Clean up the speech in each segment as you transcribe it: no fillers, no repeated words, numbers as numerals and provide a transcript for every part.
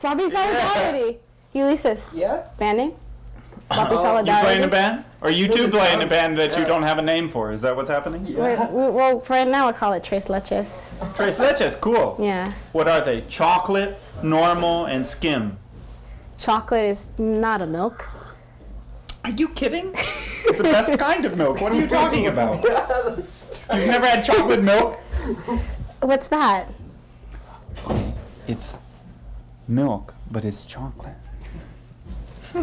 Bobby Solidarity. Ulises. Yeah? Band name? Bobby You Solidarity. play in a band? Or you two play in a band that you don't have a name for? Is that what's happening? Well, for right now, I call it Tres Leches. Tres Leches, cool. Yeah. What are they? Chocolate, normal, and skim. Chocolate is not a milk. Are you kidding? It's the best kind of milk. What are you talking about? You've never had chocolate milk? What's that? It's milk, but it's chocolate. Why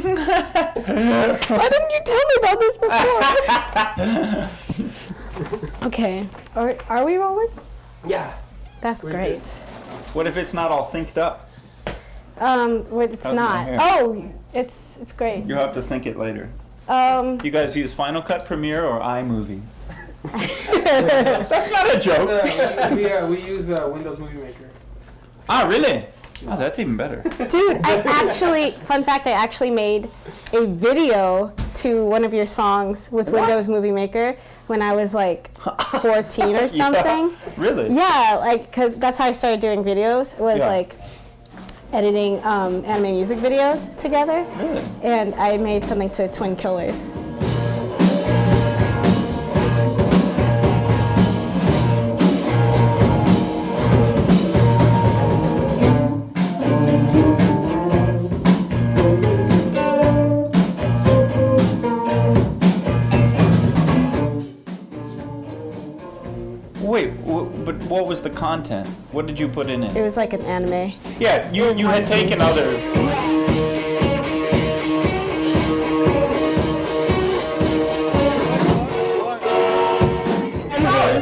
didn't you tell me about this before? Okay. Are we rolling? Yeah. That's great. What if it's not all synced up? Wait, it's How's my not. hair? Oh, it's great. You'll have to sync it later. You guys use Final Cut Premiere or iMovie? That's not a joke. We use Windows Movie Maker. Ah, really? Oh, that's even better. Dude, fun fact, I actually made a video to one of your songs with Windows Movie Maker when I was like 14 or something. Yeah, really? Yeah, like, cause that's how I started doing videos. It was like editing anime music videos together. Really? And I made something to Twin Killers. Wait, but what was the content? What did you put in it? It was like an anime. Yeah, you had taken other...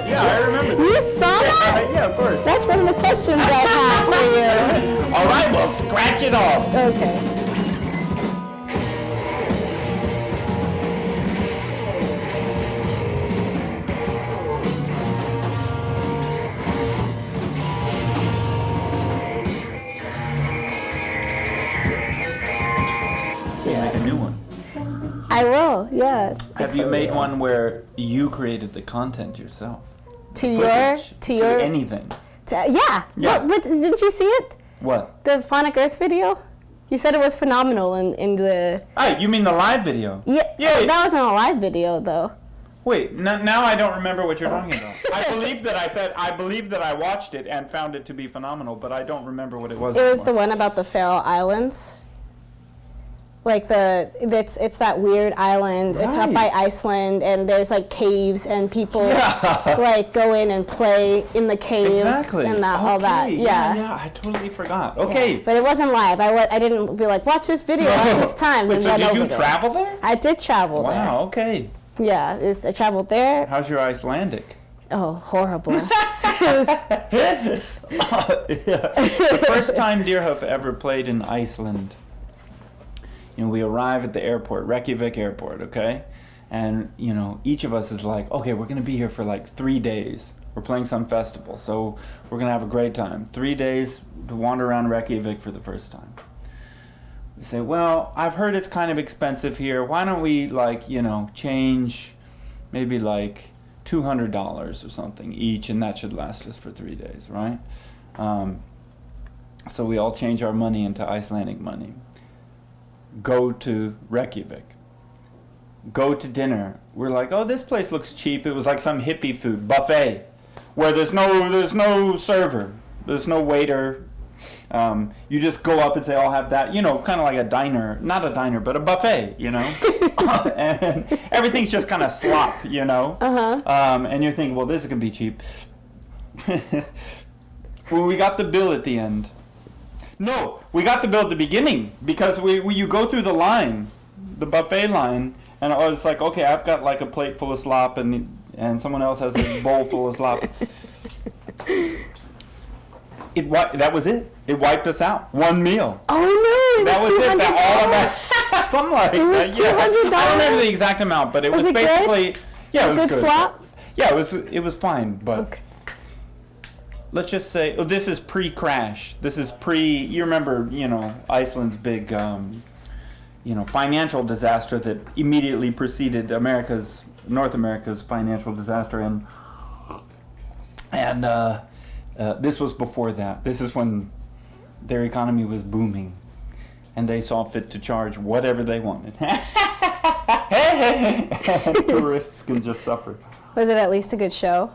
Yeah, I remember. You saw that? Yeah, of course. That's one of the questions I have for you. All right, well, scratch it off. Okay. Make a new one. I will, yeah. Have you made one where you created the content yourself? To Footage, your anything? Yeah. Yeah. What, didn't you see it? What? The Phonic Earth video? You said it was phenomenal in the... Oh, you mean the live video? Yeah, Yeah. that wasn't a live video though. Wait, now I don't remember what you're talking about. I believe that I watched it and found it to be phenomenal, but I don't remember what it was. It was the one about the Faroe Islands. Like it's that weird island. It's up by Iceland, and there's like caves, and people like go in and play in the caves and all that. Yeah, I totally forgot. Okay, yeah. But it wasn't live. I didn't be like, watch this video at this time. Wait, so did you travel there? I did travel there. Wow. Okay. Yeah, I traveled there. How's your Icelandic? Oh, horrible. The first time Deerhoof ever played in Iceland. We arrive at the airport, Reykjavik airport, okay? And, each of us is like, okay, we're going to be here for like 3 days. We're playing some festival, so we're going to have a great time. 3 days to wander around Reykjavik for the first time. We say, well, I've heard it's kind of expensive here. Why don't we, change maybe like $200 or something each, and that should last us for 3 days, right? So we all change our money into Icelandic money. Go to Reykjavik. Go to dinner. We're like, oh, this place looks cheap. It was like some hippie food buffet, where there's no server, there's no waiter. You just go up and say, I'll have that. Kind of like a diner, not a diner, but a buffet. And everything's just kind of slop. And you're thinking, well, this is gonna be cheap. Well, we got the bill at the end. No, we got the bill at the beginning, because you go through the line, the buffet line, and it's like, okay, I've got like a plate full of slop, and someone else has a bowl full of slop. That was it. It wiped us out. One meal. Oh no! That was it. That all of us. Something like that. It was $200. I don't remember the exact amount, but it was basically good? Yeah, it was good. Slop? Yeah, it was fine, but. Okay. Let's just say, this is pre-crash. This is you remember, Iceland's big, financial disaster that immediately preceded North America's financial disaster. And this was before that. This is when their economy was booming, and they saw fit to charge whatever they wanted. Tourists can just suffer. Was it at least a good show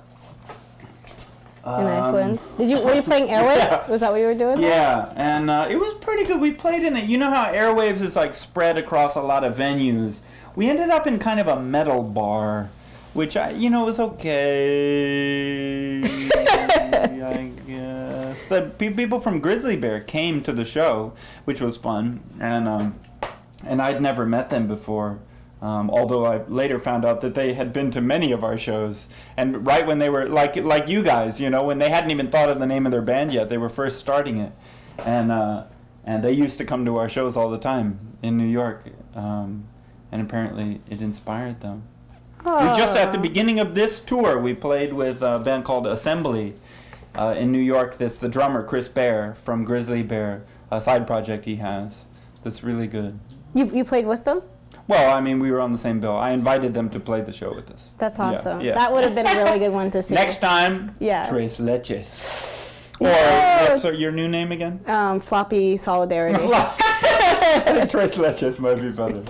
in Iceland? Were you playing Airwaves? Yeah. Was that what you were doing? Yeah, and it was pretty good. We played in it. You know how Airwaves is like spread across a lot of venues? We ended up in kind of a metal bar, which was okay. I guess the people from Grizzly Bear came to the show, which was fun, and I'd never met them before. Although I later found out that they had been to many of our shows, and right when they were like you guys, when they hadn't even thought of the name of their band yet, they were first starting it, and they used to come to our shows all the time in New York, and apparently it inspired them. We just at the beginning of this tour, we played with a band called Assembly in New York. That's the drummer Chris Bear from Grizzly Bear, a side project he has. That's really good. You played with them? Well, I mean, we were on the same bill. I invited them to play the show with us. That's awesome. Yeah. That would have been a really good one to see. Next time, Yeah. Tres Leches. Or, No. what's your new name again? Floppy Solidarity. I think Tres Leches might be better.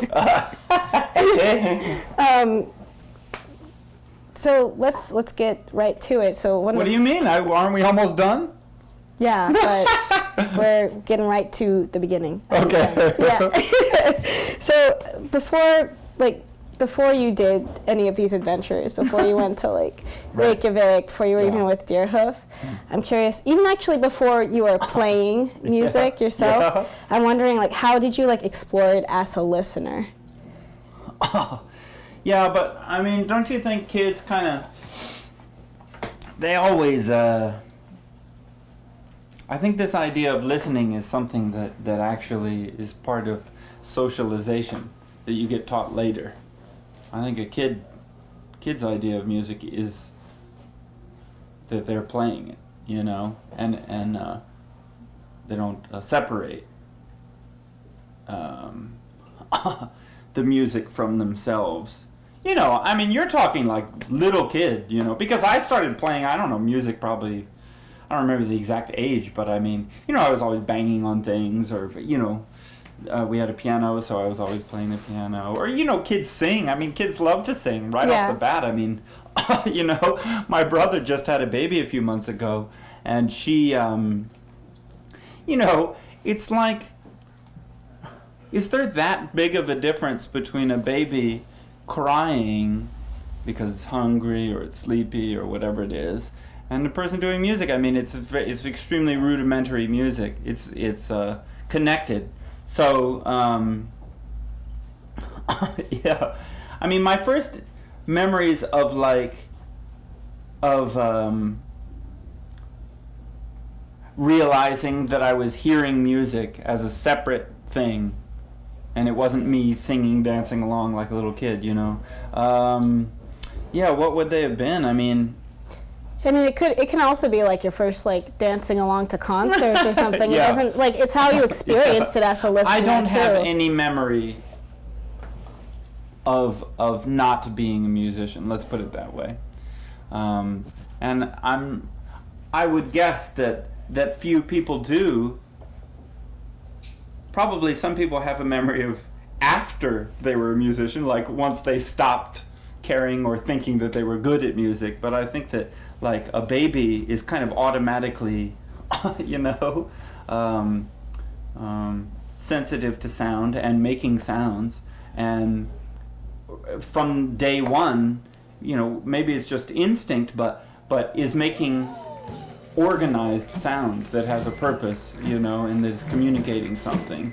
So let's get right to it. So What do you mean? Aren't we almost done? Yeah, but we're getting right to the beginning. Okay. Yeah. So before you did any of these adventures, before you went to Right. Reykjavik, before you were Yeah. even with Deerhoof, I'm curious, even actually before you were playing music yourself, Yeah. I'm wondering how did you explore it as a listener? Yeah, but I mean, don't you think kids they always, I think this idea of listening is something that actually is part of socialization that you get taught later. I think a kid's idea of music is that they're playing it, and they don't separate the music from themselves. I mean, you're talking like little kid, because I started playing, I don't know, music probably, I don't remember the exact age, but I mean, I was always banging on things, or, we had a piano, so I was always playing the piano. Or, kids sing. I mean, kids love to sing right off the bat. I mean, my brother just had a baby a few months ago, and she, it's like, is there that big of a difference between a baby crying because it's hungry or it's sleepy or whatever it is, and the person doing music? I mean, it's extremely rudimentary music. It's connected. So yeah, I mean, my first memories of realizing that I was hearing music as a separate thing, and it wasn't me singing, dancing along like a little kid, Yeah, what would they have been? I mean, it can also be your first dancing along to concerts or something. Yeah. It doesn't it's how you experienced it as a listener. I don't too. have any memory of not being a musician. Let's put it that way. And I would guess that few people do. Probably some people have a memory of after they were a musician, once they stopped caring or thinking that they were good at music. But I think that a baby is kind of automatically, sensitive to sound and making sounds, and from day one, maybe it's just instinct, but is making organized sound that has a purpose, and is communicating something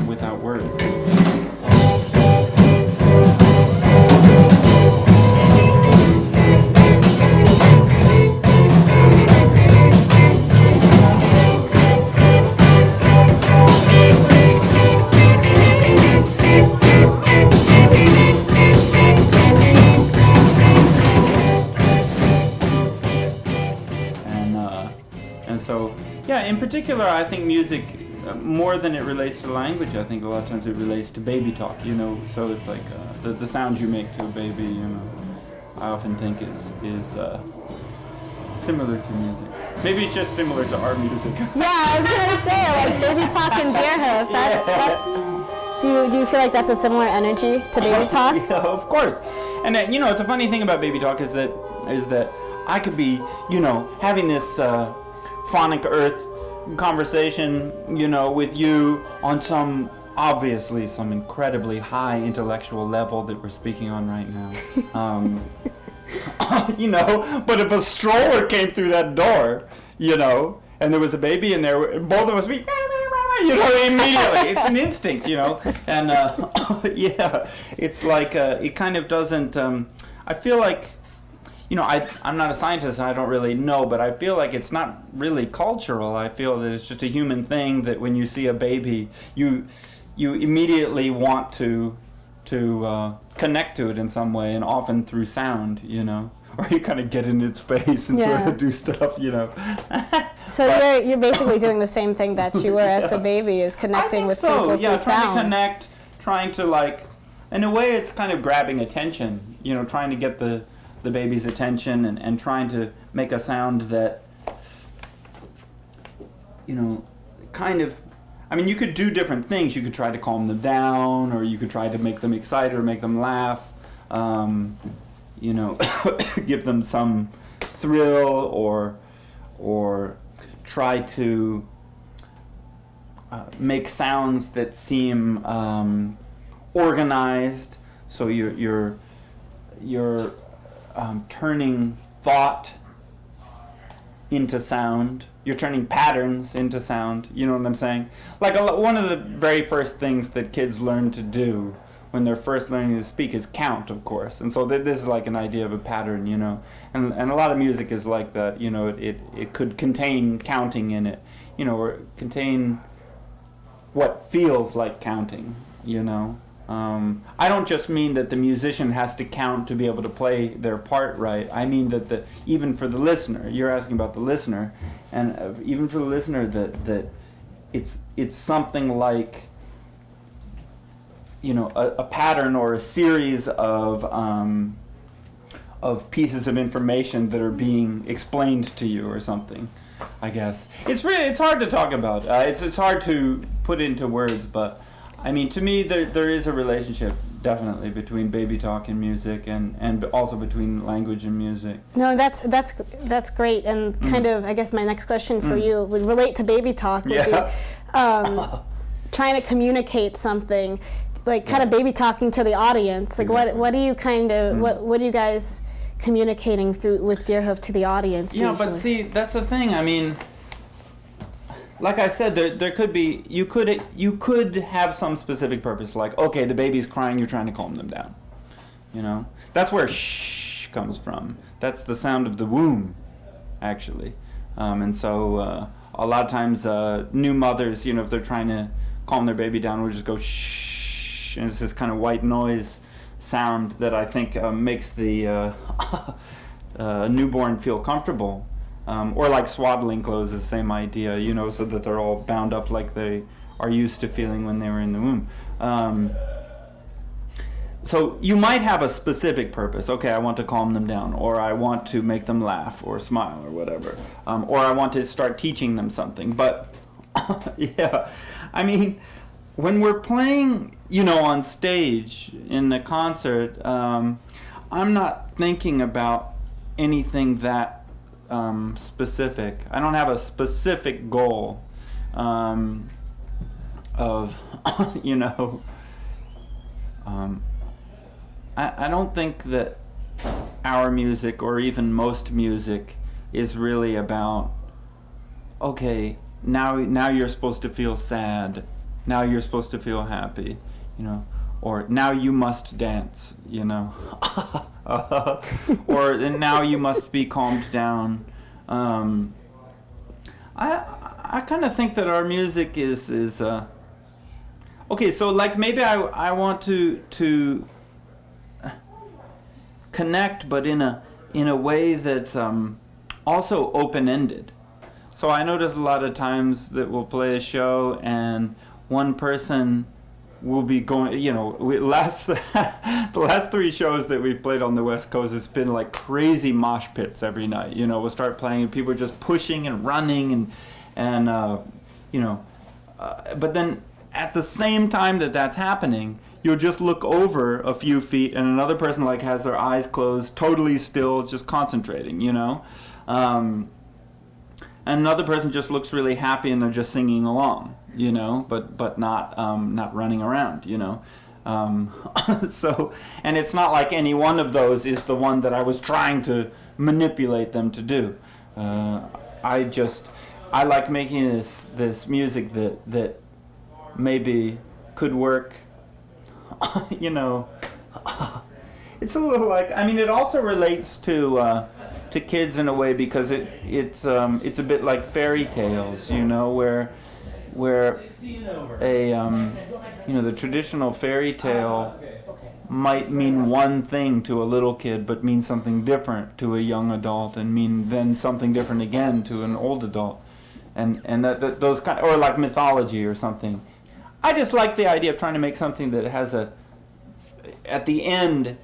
without words. In particular, I think music, more than it relates to language, I think a lot of times it relates to baby talk, so it's the sounds you make to a baby, I often think is similar to music. Maybe it's just similar to our music. Yeah, I was gonna say Baby talk and Deerhoof. That's. Do you feel like that's a similar energy to Baby talk? Yeah, of course. And you know, it's a funny thing about Baby talk is that I could be, you know, having this Phonic Earth conversation, you know, with you on some incredibly high intellectual level that we're speaking on right now. You know, but if a stroller came through that door, you know, and there was a baby in there, both of us be, you know, immediately. It's an instinct, you know. And yeah, it's like it kind of doesn't. I feel like, you know, I'm not a scientist and I don't really know, but I feel like it's not really cultural. I feel that it's just a human thing that when you see a baby, you immediately want to connect to it in some way, and often through sound, you know, or you kind of get in its face and sort of do stuff, you know. So you're basically doing the same thing that you were as a baby, is connecting with people through trying sound. to connect, trying to, like, in a way it's kind of grabbing attention, you know, trying to get the baby's attention and trying to make a sound that, you know, kind of, I mean, you could do different things. You could try to calm them down, or you could try to make them excited or make them laugh, you know, give them some thrill, or try to make sounds that seem organized. So you're turning thought into sound. You're turning patterns into sound. You know what I'm saying? Like one of the very first things that kids learn to do when they're first learning to speak is count, of course. And so this is like an idea of a pattern, you know. And a lot of music is like that. You know, it could contain counting in it, you know, or contain what feels like counting, you know. I don't just mean that the musician has to count to be able to play their part right. I mean that even for the listener, you're asking about the listener, and even for the listener, that it's something like, you know, a pattern or a series of pieces of information that are being explained to you or something. I guess it's hard to talk about. It's hard to put into words, but. I mean, to me, there is a relationship, definitely, between baby talk and music, and also between language and music. No, that's great, and kind of, I guess my next question for you would relate to baby talk, would be trying to communicate something, like kind of baby talking to the audience. Like, exactly. what do you kind of, what are you guys communicating through with Deerhoof to the audience? Yeah, usually? but see, that's the thing. I mean, like I said, there could be, you could have some specific purpose, like, okay, the baby's crying, you're trying to calm them down, you know? That's where shh comes from. That's the sound of the womb, actually. And so a lot of times new mothers, you know, if they're trying to calm their baby down, will just go shh, and it's this kind of white noise sound that I think makes the newborn feel comfortable. Or like swaddling clothes is the same idea, you know, so that they're all bound up like they are used to feeling when they were in the womb. So you might have a specific purpose. Okay, I want to calm them down, or I want to make them laugh or smile or whatever. Or I want to start teaching them something. But, yeah, I mean, when we're playing, you know, on stage in a concert, I'm not thinking about anything that specific. I don't have a specific goal of, you know, I don't think that our music or even most music is really about, okay, now you're supposed to feel sad, now you're supposed to feel happy, you know, or now you must dance, you know. Or now you must be calmed down. I kind of think that our music is okay. So like maybe I want to connect, but in a way that's also open-ended. So I notice a lot of times that we'll play a show and one person will be going, you know, the last 3 shows that we've played on the West Coast, it's been like crazy mosh pits every night. You know, we'll start playing and people are just pushing and running and you know, but then at the same time that that's happening, you'll just look over a few feet and another person like has their eyes closed, totally still, just concentrating, you know. And another person just looks really happy and they're just singing along, you know, but not running around, you know. So, and it's not like any one of those is the one that I was trying to manipulate them to do. I like making this music that maybe could work. You know, it's a little like, I mean, it also relates to kids in a way because it's a bit like fairy tales, you know, where a you know, the traditional fairy tale might mean one thing to a little kid but mean something different to a young adult and mean then something different again to an old adult, and that those kind, or like mythology or something. I just like the idea of trying to make something that has at the end,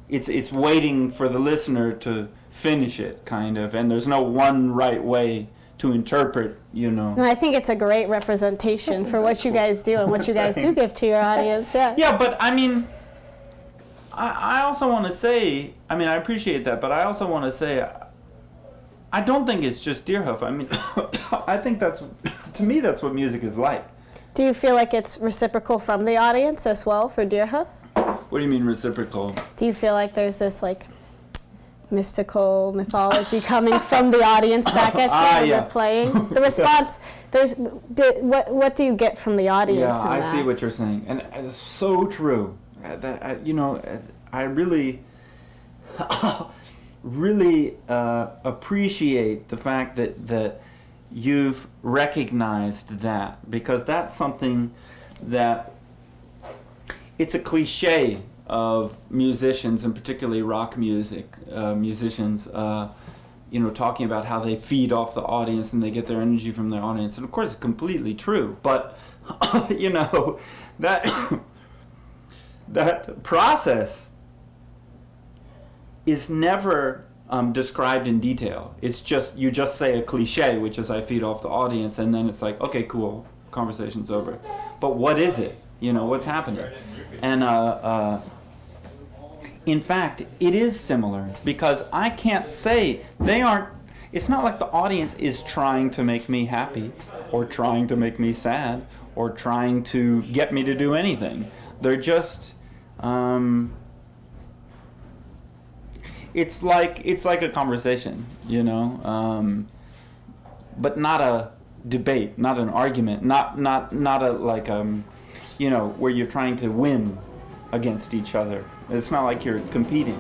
it's waiting for the listener to finish it, kind of, and there's no one right way to interpret, you know. No, I think it's a great representation for what you guys do and what you guys do give to your audience, yeah. Yeah, but I mean, I also want to say, I mean, I appreciate that, but I also want to say, I don't think it's just Deerhoof. I mean, I think to me, that's what music is like. Do you feel like it's reciprocal from the audience as well for Deerhoof? What do you mean reciprocal? Do you feel like there's this like mystical mythology coming from the audience back at you when you're playing? The response, what do you get from the audience? Yeah, I see what you're saying, and it's so true. You know, I really, really appreciate the fact that you've recognized that, because that's something that it's a cliche of musicians, and particularly rock music musicians, you know, talking about how they feed off the audience and they get their energy from their audience, and of course it's completely true. But you know, that that process is never described in detail. It's just, you just say a cliche, which is I feed off the audience, and then it's like, okay, cool, conversation's over. But what is it? You know, what's happening? And in fact, it is similar, because I can't say it's not like the audience is trying to make me happy or trying to make me sad or trying to get me to do anything. They're just it's like a conversation, you know, but not a debate, not an argument, not a like you know, where you're trying to win against each other. It's not like you're competing.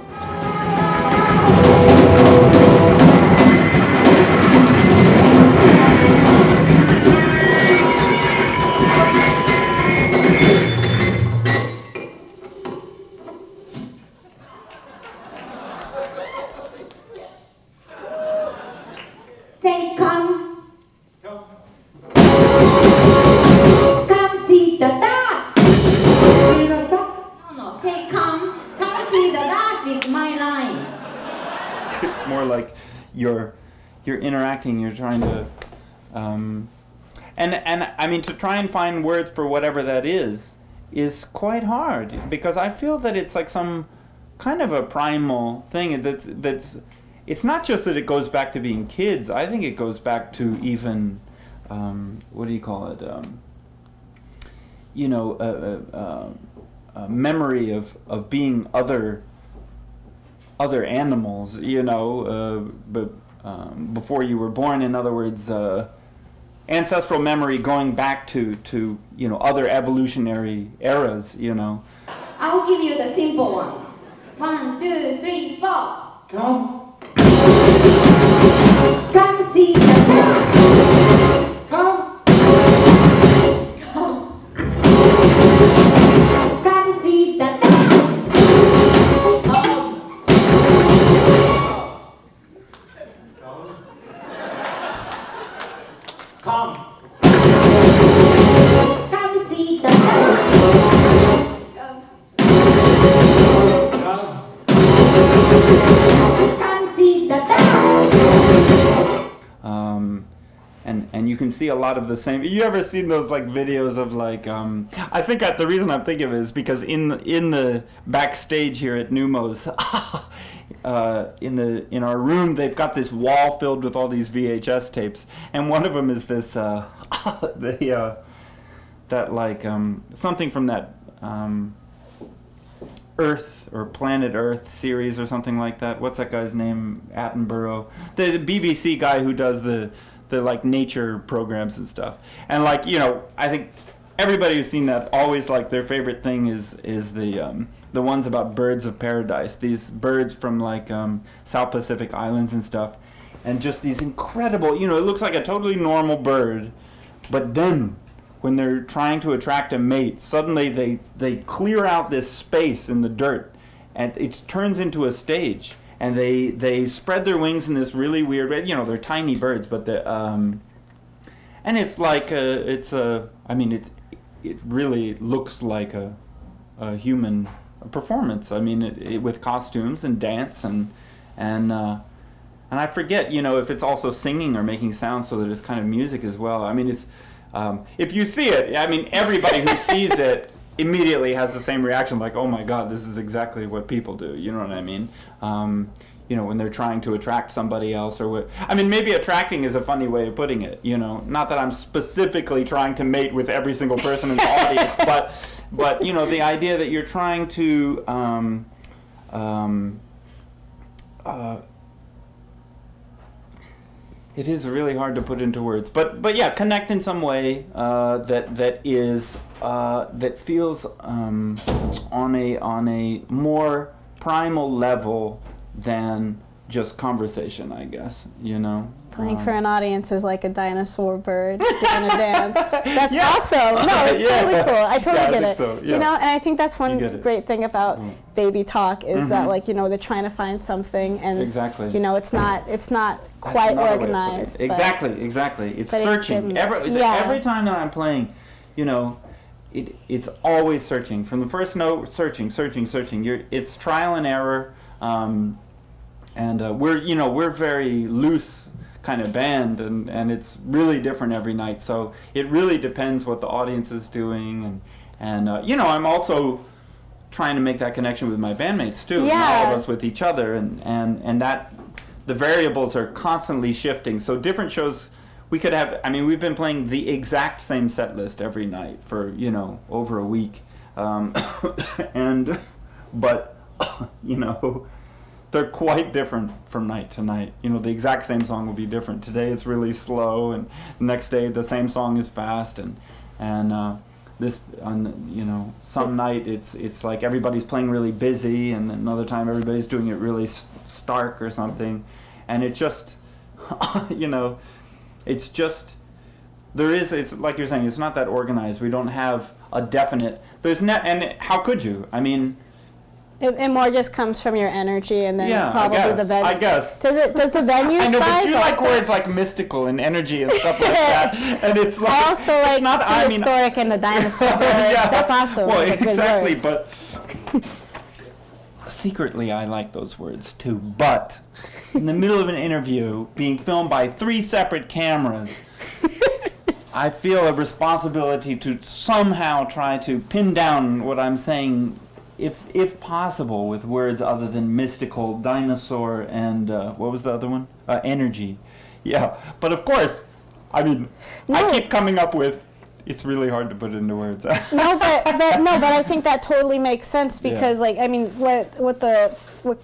Say come. Come see the dog. See the dog? No, say come see the dog is my line. It's more like you're interacting, you're trying to and I mean, to try and find words for whatever that is quite hard, because I feel that it's like some kind of a primal thing that's it's not just that it goes back to being kids. I think it goes back to even what do you call it? You know, a memory of being other animals. You know, but before you were born. In other words, ancestral memory going back to you know, other evolutionary eras. You know. I'll give you the simple one. 1, 2, 3, 4. Come. Come see the dog. Come. Come see the dog. Come. Come see the dog. Come. Come see the dog. see a lot of the same. You ever seen those like videos of like I think the reason I'm thinking of it is because in the backstage here at Numo's in our room they've got this wall filled with all these VHS tapes, and one of them is this that like something from that Earth or Planet Earth series or something like that. What's that guy's name? Attenborough, the BBC guy who does the like nature programs and stuff. And like, you know, I think everybody who's seen that always like their favorite thing is the ones about birds of paradise. These birds from like South Pacific islands and stuff, and just these incredible. You know, it looks like a totally normal bird, but then when they're trying to attract a mate, suddenly they clear out this space in the dirt, and it turns into a stage. And they spread their wings in this really weird way. You know, they're tiny birds, but and it's like it really looks like a human performance. I mean, it with costumes and dance and I forget, you know, if it's also singing or making sounds so that it's kind of music as well. I mean, it's if you see it, I mean, everybody who sees it immediately has the same reaction, like, oh my God, this is exactly what people do. You know what I mean? You know, when they're trying to attract somebody else or what. I mean, maybe attracting is a funny way of putting it, you know. Not that I'm specifically trying to mate with every single person in the audience, but you know, the idea that you're trying to it is really hard to put into words, but yeah, connect in some way that feels on a more primal level than just conversation, I guess. You know, playing for an audience is like a dinosaur bird doing a dance. That's awesome. No, it's really cool. I totally get it. So, yeah. You know, and I think that's one great thing about baby talk is that, like, you know, they're trying to find something, and you know, it's not quite organized. Exactly. It's searching. Every time that I'm playing, you know, it's always searching. From the first note, searching. It's trial and error, and we're very loose kind of band, and it's really different every night. So it really depends what the audience is doing, and you know, I'm also trying to make that connection with my bandmates too, and all of us with each other, and that the variables are constantly shifting. So different shows we could have. I mean, we've been playing the exact same set list every night for, you know, over a week, but you know, they're quite different from night to night. You know, the exact same song will be different. Today it's really slow, and the next day the same song is fast, and this, you know, some night it's like everybody's playing really busy, and another time everybody's doing it really stark or something, and it just, you know, it's just, it's like you're saying, it's not that organized. We don't have a definite, and how could you? I mean, it more just comes from your energy, and then probably the venue. I guess. Does the venue size? I know, but you like words like mystical and energy and stuff like that, and it's like, I also like prehistoric and the dinosaur. That's awesome. Well, exactly, but secretly I like those words too. But in the middle of an interview, being filmed by 3 separate cameras, I feel a responsibility to somehow try to pin down what I'm saying, if possible, with words other than mystical, dinosaur, and what was the other one? Energy. Yeah, but of course, I mean, I keep coming up with, it's really hard to put into words. but I think that totally makes sense, because like, I mean, what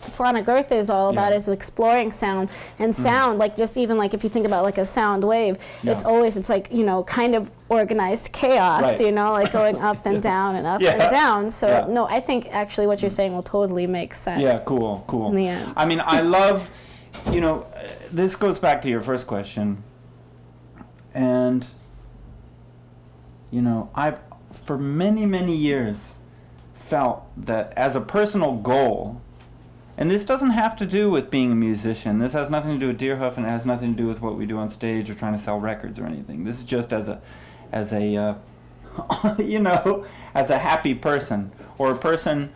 Phonic Earth is all about is exploring sound, and sound, like, just even like if you think about like a sound wave, it's like, you know, kind of organized chaos, you know, like going up and down and up and down. So no, I think actually what you're saying will totally make sense. Yeah, cool. In the end. I mean, I love, you know, this goes back to your first question, and you know, I've for many, many years felt that as a personal goal, and this doesn't have to do with being a musician, this has nothing to do with Deerhoof, and it has nothing to do with what we do on stage or trying to sell records or anything. This is just as a you know, as a happy person, or a person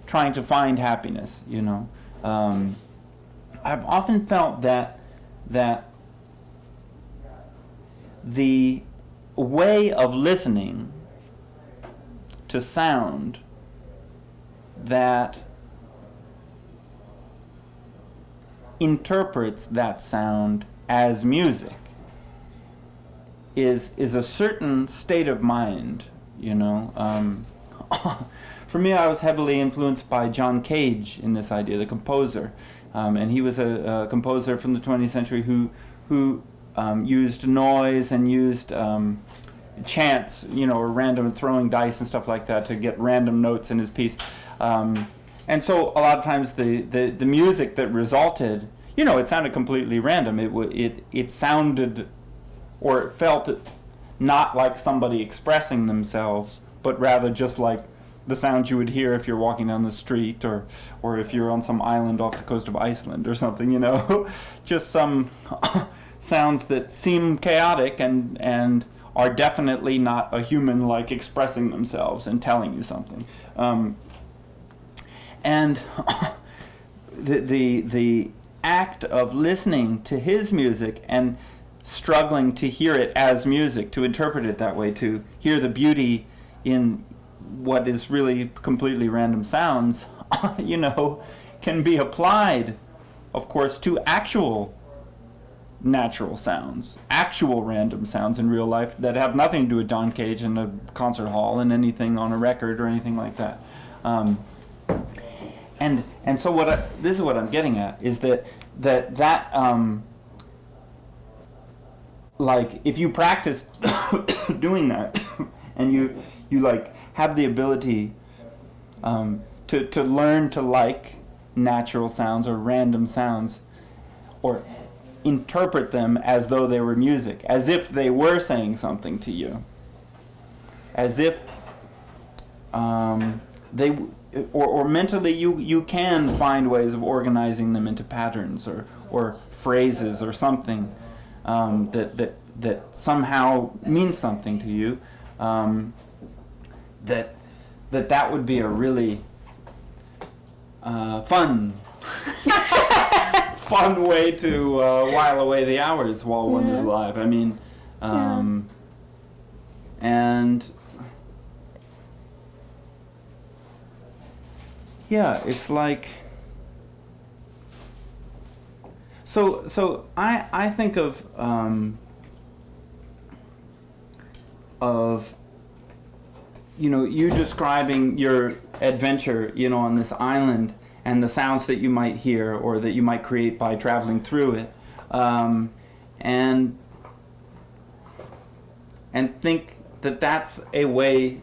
trying to find happiness, you know. I've often felt that the way of listening to sound that interprets that sound as music is a certain state of mind, you know. For me, I was heavily influenced by John Cage in this idea, the composer, and he was a composer from the 20th century who used noise and used chants, you know, or random throwing dice and stuff like that to get random notes in his piece. And so a lot of times the music that resulted, you know, it sounded completely random. It sounded, or it felt not like somebody expressing themselves, but rather just like the sound you would hear if you're walking down the street, or if you're on some island off the coast of Iceland or something, you know. Just some sounds that seem chaotic and are definitely not a human like expressing themselves and telling you something. And the act of listening to his music and struggling to hear it as music, to interpret it that way, to hear the beauty in what is really completely random sounds, you know, can be applied, of course, to actual natural sounds, actual random sounds in real life that have nothing to do with John Cage in a concert hall and anything on a record or anything like that. And so this is what I'm getting at, is that like if you practice doing that and you like have the ability to learn to like natural sounds or random sounds, or interpret them as though they were music, as if they were saying something to you, as if they, or mentally you can find ways of organizing them into patterns or phrases or something that somehow means something to you, that would be a really fun way to while away the hours while one is alive. I mean, and yeah, it's like, so I think of you know, you describing your adventure, you know, on this island, and the sounds that you might hear or that you might create by traveling through it, and think that that's a way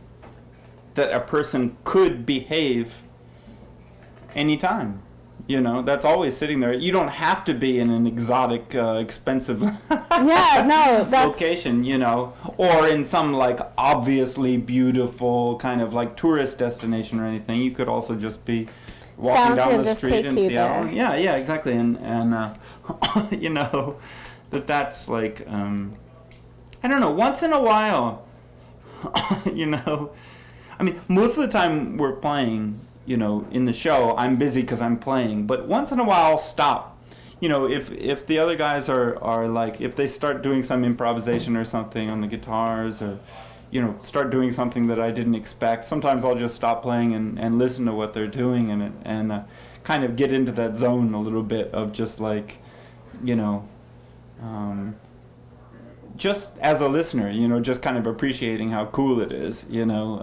that a person could behave anytime. You know, that's always sitting there. You don't have to be in an exotic, expensive location, you know, or in some like obviously beautiful kind of like tourist destination or anything. You could also just be walking down the street in Seattle. Yeah, exactly. And you know, that's like, I don't know, once in a while, you know, I mean, most of the time we're playing, you know, in the show, I'm busy because I'm playing, but once in a while I'll stop. You know, if the other guys are like, if they start doing some improvisation or something on the guitars, or, you know, start doing something that I didn't expect, sometimes I'll just stop playing and listen to what they're doing and kind of get into that zone a little bit of just like, you know, just as a listener, you know, just kind of appreciating how cool it is, you know,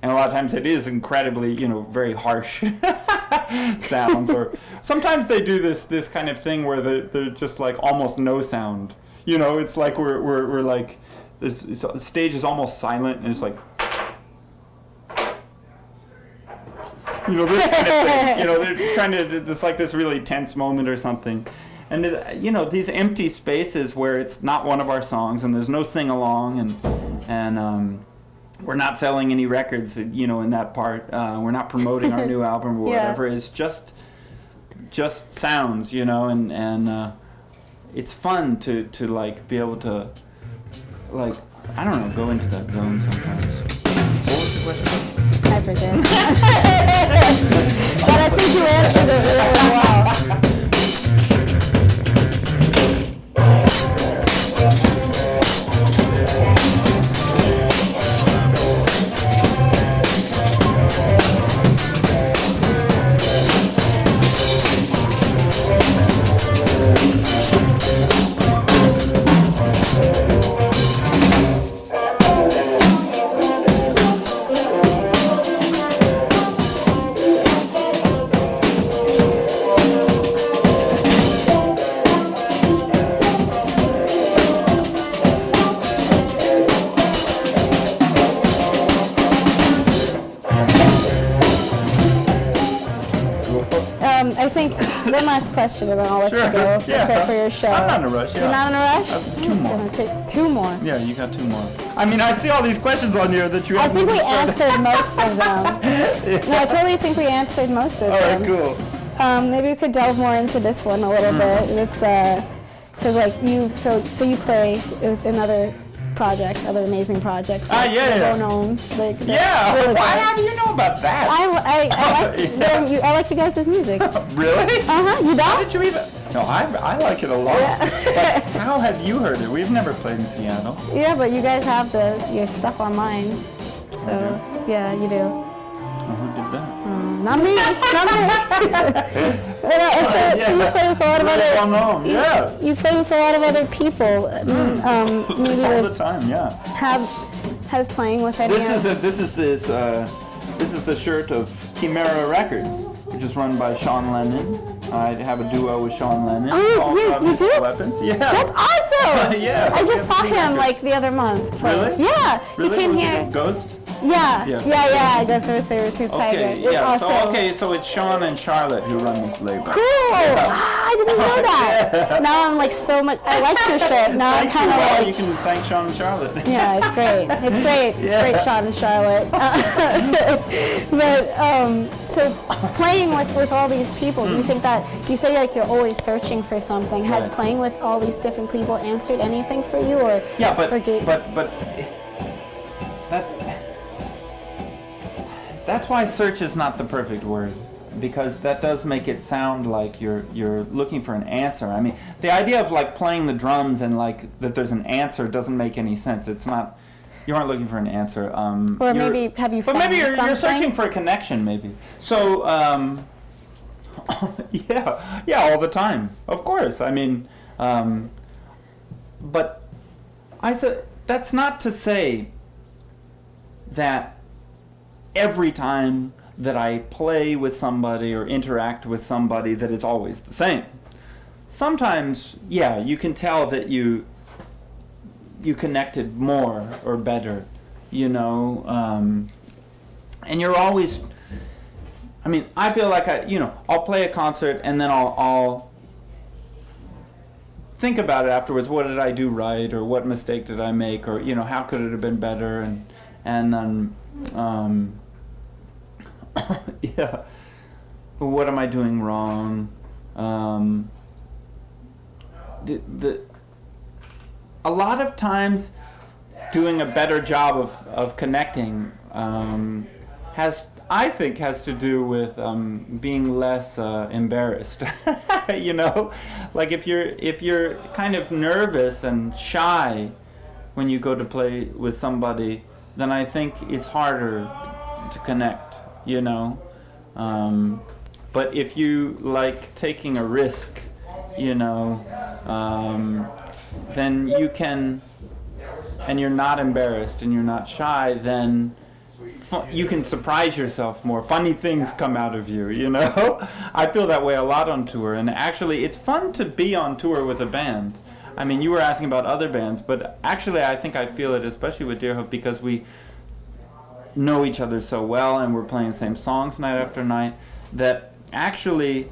and a lot of times it is incredibly, you know, very harsh sounds, or sometimes they do this kind of thing where they're just like almost no sound, you know, it's like we're like, the stage is almost silent and it's like, you know, this kind of thing, you know, they're trying to, it's like this really tense moment or something. And, you know, these empty spaces where it's not one of our songs and there's no sing-along and we're not selling any records, you know, in that part. We're not promoting our new album or whatever. It's just sounds, you know, and it's fun to like be able to, like, I don't know, go into that zone sometimes. What was the question? I forget. But I think you answered it really well. last question, and then I'll let Sure. you go prepare for your show. I'm not in a rush. Yeah. You're not in a rush? Two I'm just more. gonna take 2 more. Yeah, you got 2 more. I mean, I see all these questions on here that you I haven't think we even started. answered most of them. No, I totally think we answered most of All them. right, cool. Maybe we could delve more into this one a little bit. It's because like so you play in other projects, other amazing projects. Like yeah. Bonomes, like Yeah. really Why? good. How do you know about that? I like you guys' music. Really? You How don't? did you even? No, I like it a lot. But how have you heard it? We've never played in Seattle. Yeah, but you guys have your stuff online. So yeah, you do. Who did that? Not me. Not me. So you play with a lot of Really other. well known. Yeah. You play with a lot of other people. Maybe All the this time. Yeah. has playing with any. This is the shirt of Chimera Records, which is run by Sean Lennon. I have a duo with Sean Lennon. Oh, Also you have do? Weapons. Yeah. That's awesome! Yeah. I just saw Three him records. like the other month. Really? Yeah. Really? He came Was here. it Ghost? Yeah. Yeah. I guess it was Saber-Tooth Tiger. Okay. It's Yeah. awesome. So it's Sean and Charlotte who run this label. Cool! I didn't know that. Now I'm like so much. I like your shirt. Now I'm Thank you. kind of Well, like. you can thank Sean and Charlotte. Yeah, it's great. It's great. It's Yeah. great, Sean and Charlotte. But so playing with all these people, do you think that you say like you're always searching for something? Has Right. playing with all these different people answered anything for you, or Yeah, but or that's why search is not the perfect word, because that does make it sound like you're looking for an answer. I mean, the idea of like playing the drums and like that there's an answer doesn't make any sense. It's not. You aren't looking for an answer. or maybe have you But found maybe you're something? searching for a connection, maybe. So, yeah, all the time, of course. I mean, but that's not to say that every time that I play with somebody or interact with somebody that it's always the same. Sometimes, yeah, you can tell that you connected more or better, you know, and you're always, I mean, I feel like I'll play a concert and then I'll think about it afterwards. What did I do right, or what mistake did I make, or how could it have been better, and then yeah, what am I doing wrong? A lot of times, doing a better job of connecting I think has to do with being less embarrassed. Like if you're kind of nervous and shy when you go to play with somebody, then I think it's harder to connect. But if you like taking a risk, then you can, and you're not embarrassed and you're not shy, then you can surprise yourself more. Funny things come out of you, I feel that way a lot on tour, and actually it's fun to be on tour with a band. I mean, you were asking about other bands, but actually I think I feel it especially with Deerhoof because we know each other so well and we're playing the same songs night after night that actually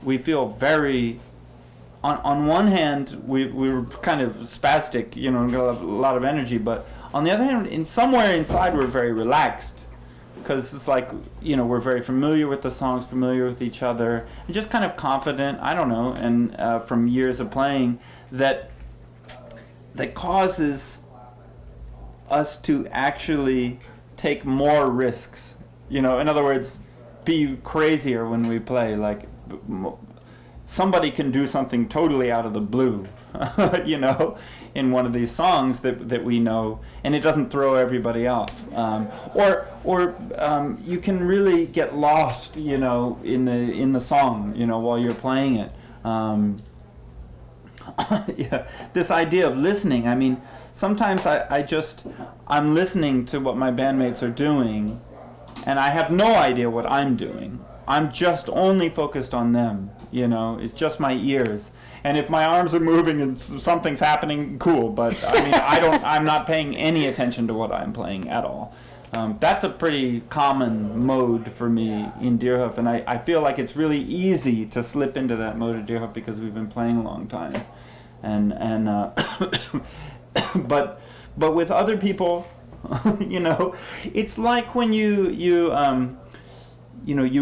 we feel very, on one hand we were kind of spastic, and got a lot of energy, but on the other hand, somewhere inside we're very relaxed because it's like, we're very familiar with the songs, familiar with each other, and just kind of confident, I don't know, and from years of playing that causes us to actually take more risks, in other words, be crazier when we play, like somebody can do something totally out of the blue, in one of these songs that we know, and it doesn't throw everybody off. Or you can really get lost, in the song, while you're playing it. Yeah, this idea of listening. I mean, sometimes I'm listening to what my bandmates are doing, and I have no idea what I'm doing. I'm just only focused on them. It's just my ears. And if my arms are moving and something's happening, cool. But I mean, I'm not paying any attention to what I'm playing at all. That's a pretty common mode for me in Deerhoof, and I feel like it's really easy to slip into that mode of Deerhoof because we've been playing a long time, and but with other people, you know, it's like when you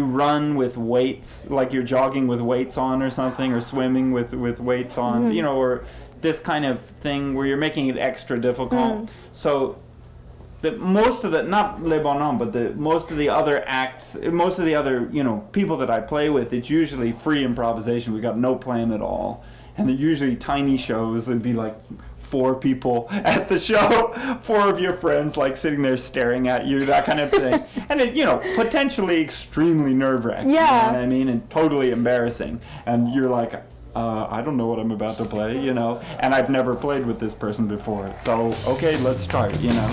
run with weights, like you're jogging with weights on or something, or swimming with weights on, you know, or this kind of thing where you're making it extra difficult. So most of the, not Le Bonhomme, but most of the other acts, most of the other, you know, people that I play with, it's usually free improvisation. We got no plan at all. And they're usually tiny shows. There'd be like 4 people at the show, 4 of your friends like sitting there staring at you, that kind of thing. And it, you know, potentially extremely nerve-wracking. Yeah. You know what I mean? And totally embarrassing. And you're like, I don't know what I'm about to play, you know, and I've never played with this person before. So, okay, let's start, you know.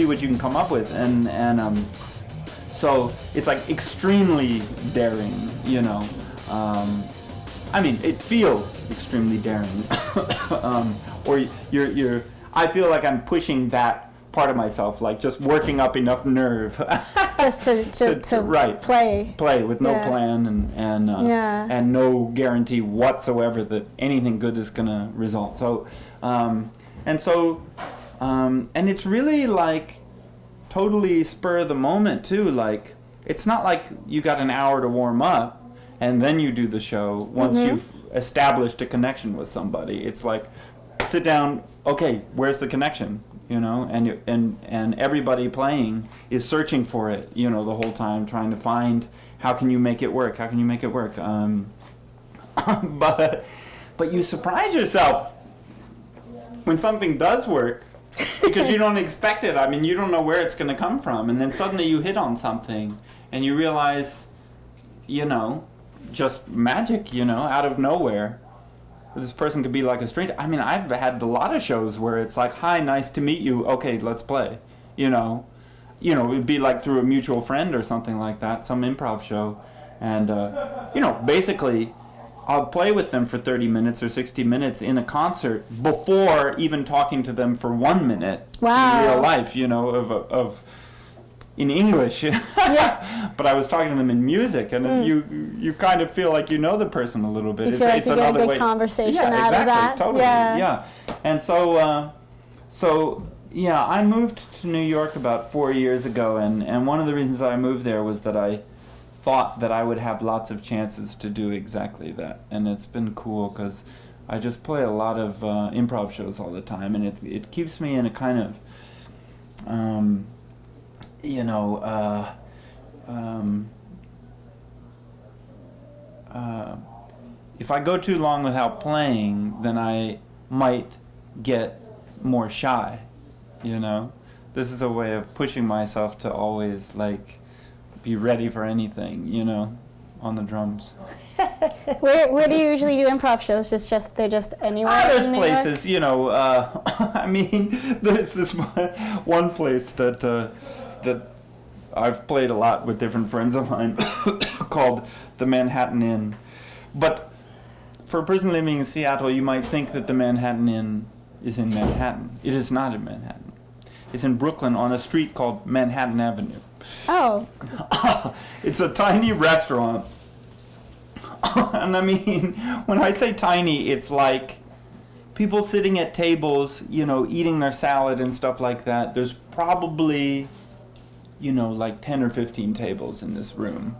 What you can come up with, and so it's like extremely daring, you know. I mean, it feels extremely daring, or you're. I feel like I'm pushing that part of myself, like just working up enough nerve, just to right, play with no Yeah. plan and no guarantee whatsoever that anything good is gonna result. So, and it's really like totally spur of the moment too. Like, it's not like you got an hour to warm up and then you do the show once you've established a connection with somebody. It's like, sit down, okay, where's the connection? You know, and everybody playing is searching for it, you know, the whole time, trying to find how can you make it work? How can you make it work? But you surprise yourself when something does work, because you don't expect it. I mean, you don't know where it's going to come from, and then suddenly you hit on something, and you realize, you know, just magic, you know, out of nowhere. This person could be like a stranger. I mean, I've had a lot of shows where it's like, hi, nice to meet you. Okay, let's play. You know, it'd be like through a mutual friend or something like that, some improv show, and you know, basically, I'll play with them for 30 minutes or 60 minutes in a concert before even talking to them for 1 minute in real life, you know, of in English. Yeah. But I was talking to them in music, and you kind of feel like you know the person a little bit. You feel like you get a good conversation out of that. Totally. Yeah. And so, yeah, I moved to New York about 4 years ago, and one of the reasons I moved there was that I thought that I would have lots of chances to do exactly that, and it's been cool because I just play a lot of improv shows all the time, and it keeps me in a kind of if I go too long without playing, then I might get more shy, you know. This is a way of pushing myself to always like be ready for anything, you know, on the drums. Where do you usually do improv shows? They're just anywhere? There's in New places, York? you know. I mean, there's this one place that I've played a lot with different friends of mine called the Manhattan Inn. But for a person living in Seattle, you might think that the Manhattan Inn is in Manhattan. It is not in Manhattan. It's in Brooklyn on a street called Manhattan Avenue. Oh. It's a tiny restaurant. And I mean, when I say tiny, it's like people sitting at tables, you know, eating their salad and stuff like that. There's probably, you know, like 10 or 15 tables in this room.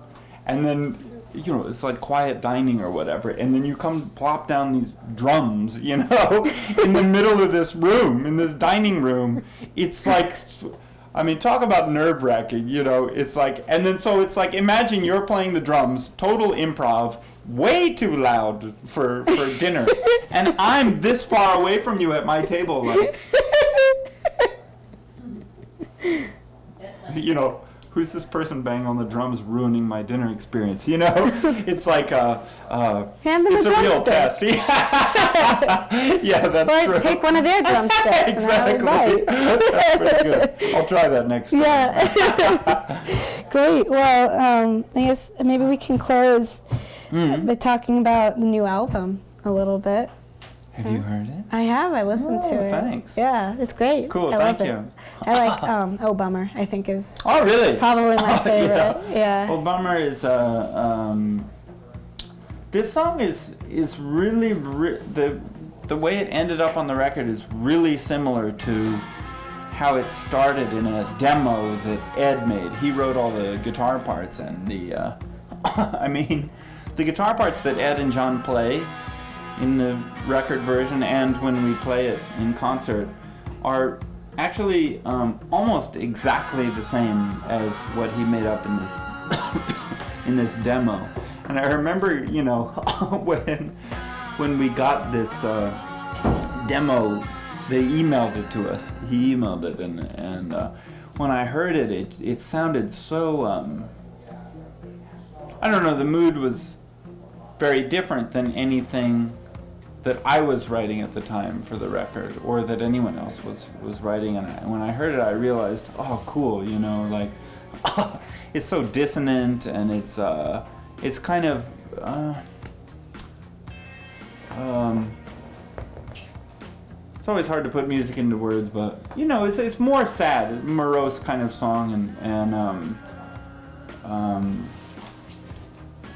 And then you know, it's like quiet dining or whatever, and then you come plop down these drums, you know, in the middle of this room, in this dining room. It's like, I mean, talk about nerve-wracking, you know. It's like, and then so it's like, imagine you're playing the drums, total improv, way too loud for dinner, and I'm this far away from you at my table, like, you know, who's this person banging on the drums ruining my dinner experience, you know? It's like, Hand them it's a a real drumstick. test. Yeah, that's Or true. take one of their drumsticks and have a Exactly. bite. That's pretty good. I'll try that next time. Yeah. Great. Well, I guess maybe we can close by talking about the new album a little bit. Have you heard it? I have. I listened to it. Thanks. Yeah, it's great. Cool, I love thank it. you. I like Oh Bummer, I think is Oh, really? probably my favorite. Yeah. Well, Bummer is, this song is really, the way it ended up on the record is really similar to how it started in a demo that Ed made. He wrote all the guitar parts and the, I mean, the guitar parts that Ed and John play in the record version and when we play it in concert are actually almost exactly the same as what he made up in this in this demo. And I remember, you know, when we got this demo, they emailed it to us. He emailed it, and when I heard it, it sounded so I don't know. The mood was very different than anything that I was writing at the time for the record, or that anyone else was writing. And when I heard it, I realized, oh, cool, you know, like it's so dissonant, and it's kind of it's always hard to put music into words, but you know, it's more sad, morose kind of song, and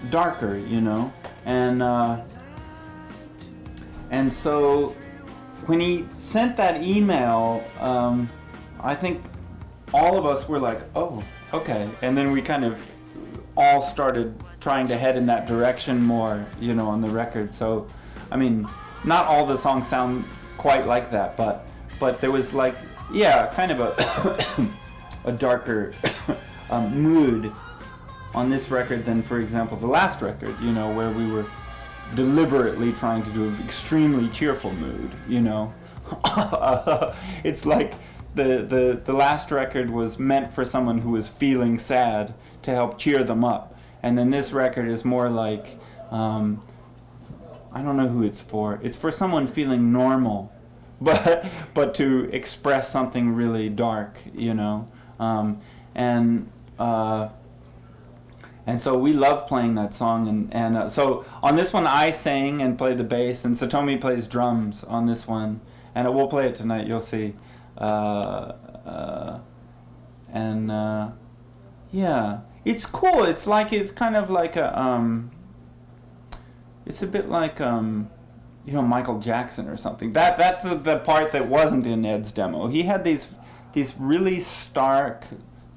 darker, you know, and so when he sent that email, I think all of us were like, oh, okay. And then we kind of all started trying to head in that direction more, you know, on the record. So, I mean, not all the songs sound quite like that, but there was like, yeah, kind of a darker mood on this record than, for example, the last record, you know, where we were deliberately trying to do an extremely cheerful mood, you know. It's like the last record was meant for someone who was feeling sad to help cheer them up, and then this record is more like, I don't know who it's for. It's for someone feeling normal, but to express something really dark, you know. And so we love playing that song, and so on this one I sang and played the bass, and Satomi plays drums on this one, and we'll play it tonight, you'll see. Yeah, it's cool. It's kind of like a it's a bit like you know, Michael Jackson or something. That's the part that wasn't in Ed's demo. He had these really stark,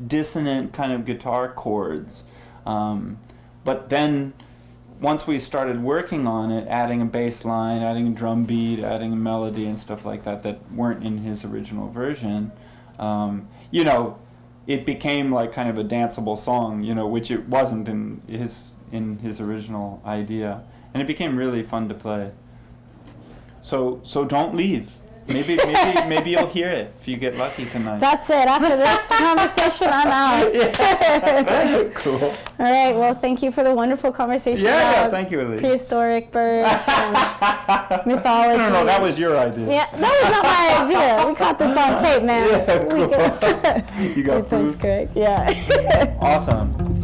dissonant kind of guitar chords. But then once we started working on it, adding a bass line, adding a drum beat, adding a melody and stuff like that weren't in his original version, you know, it became like kind of a danceable song, you know, which it wasn't in his original idea. And it became really fun to play. So don't leave. Maybe you'll hear it if you get lucky tonight. That's it. After this conversation, I'm out. Yeah. Cool. All right. Well, thank you for the wonderful conversation Yeah, about thank you, Elise. prehistoric birds and mythology. No, that was your idea. Yeah, that was not my idea. We caught this on tape, man. Yeah, cool. You got That's proof? correct. Yeah. Awesome.